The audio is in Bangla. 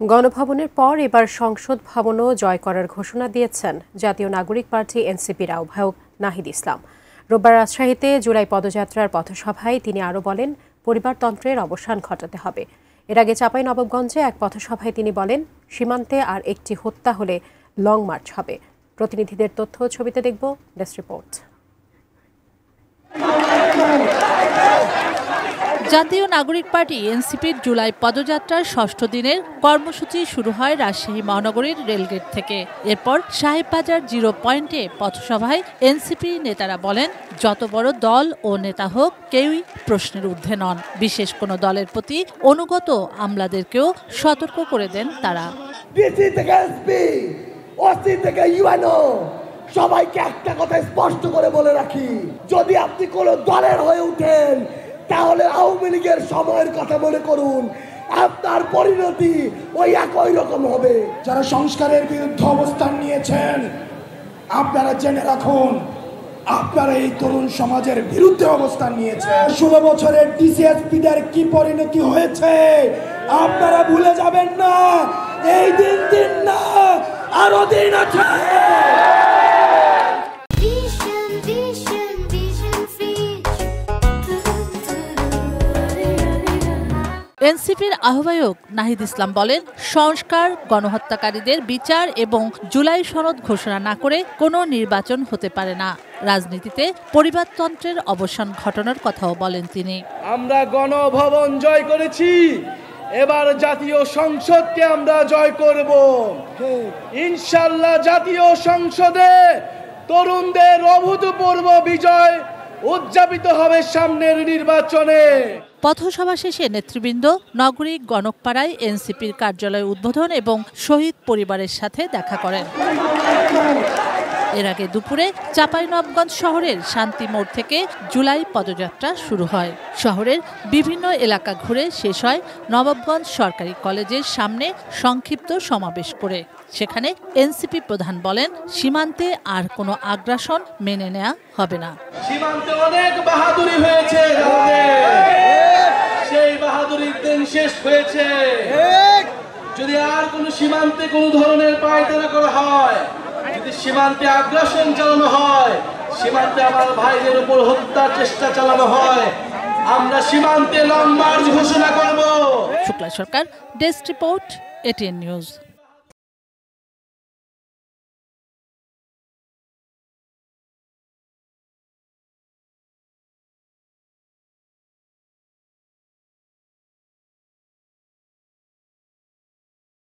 গণভবনের পর এবার সংসদ ভবনও জয় করার ঘোষণা দিয়েছেন জাতীয় নাগরিক পার্টি এনসিপির আহ্বায়ক নাহিদ ইসলাম। রোববার রাজশাহীতে জুলাই পদযাত্রার পথসভায় তিনি আরও বলেন, পরিবারতন্ত্রের অবসান ঘটাতে হবে। এর আগে চাঁপাইনবাবগঞ্জে এক পথসভায় তিনি বলেন, সীমান্তে আর একটি হত্যা হলে লং মার্চ হবে। প্রতিনিধিদের তথ্য ছবিতে দেখব ডেস্ক রিপোর্ট। জাতীয় নাগরিক পার্টি এনসিপির জুলাই পদযাত্রার ষষ্ঠ দিনের কর্মসূচি শুরু হয় রাজশাহী মহানগরীর রেলগেট থেকে। এরপর সাহেববাজার জিরো পয়েন্টে পথসভায় এনসিপি নেতারা বলেন, যত বড় দল ও নেতা হোক কেউই প্রশ্নের ঊর্ধ্বে নন। বিশেষ কোনো দলের প্রতি অনুগত আমলাদেরকেও সতর্ক করে দেন তারা। সবাইকে একটা কথা স্পষ্ট করে বলে রাখি, যদি আপনি কোনো দলের হয়ে উঠেন তাহলে আওয়ামী লীগের সময়ের কথা মনে করুন, আপনার পরিণতি ওই একই রকম হবে। যারা সংস্কারের বিরুদ্ধে অবস্থান নিয়েছেন, আপনারা জেনে রাখুন, আপনারা এই তরুণ সমাজের বিরুদ্ধে অবস্থান নিয়েছেন। 16 বছরের ডিসিএসপিদের কি পরিণতি হয়েছে আপনারা ভুলে যাবেন না। এই দিন না, আরো দিন আছে। এনসিপির আহ্বায়ক নাহিদ ইসলাম বলেন, সংস্কার, গণহত্যাকারীদের বিচার এবং জুলাই সনদ ঘোষণা না করে কোনো নির্বাচন হতে পারে না। রাজনীতিতে পরিবারতন্ত্রের অবসান ঘটানোর কথাও বলেন তিনি। আমরা গণভবন জয় করেছি, এবার জাতীয় সংসদকে আমরা জয় করব। ইনশাআল্লাহ জাতীয় সংসদে তরুণদের অভূতপূর্ব বিজয় উদযাপিত হবে সামনের নির্বাচনে। পথসভা শেষে নেতৃবৃন্দ নগরীর গণকপাড়ায় এনসিপির কার্যালয় উদ্বোধন এবং শহীদ পরিবারের সাথে দেখা করেন। এর আগে দুপুরে চাঁপাইনবাবগঞ্জ শহরের শান্তি মোড় থেকে জুলাই পদযাত্রা শুরু হয়। শহরের বিভিন্ন এলাকা ঘুরে শেষ হয় নবাবগঞ্জ সরকারি কলেজের সামনে সংক্ষিপ্ত সমাবেশ করে। সেখানে এনসিপি প্রধান বলেন, সীমান্তে আর কোনো আগ্রাসন মেনে নেওয়া হবে না। সীমান্তে অনেক বাহাদুরি হয়েছে, সেই বাহাদুরির দিন শেষ হয়েছে। যদি আর কোন সীমান্তে কোন ধরনের পায়তারা করা হয়, যদি সীমান্তে আগ্রাসন চালানো হয়, সীমান্তে আমার ভাইদের উপর হত্যার চেষ্টা চালানো হয়, আমরা সীমান্তে লং মার্চ ঘোষণা করব। শুক্লা সরকার, ডেস্ক রিপোর্ট, এটিএন নিউজ।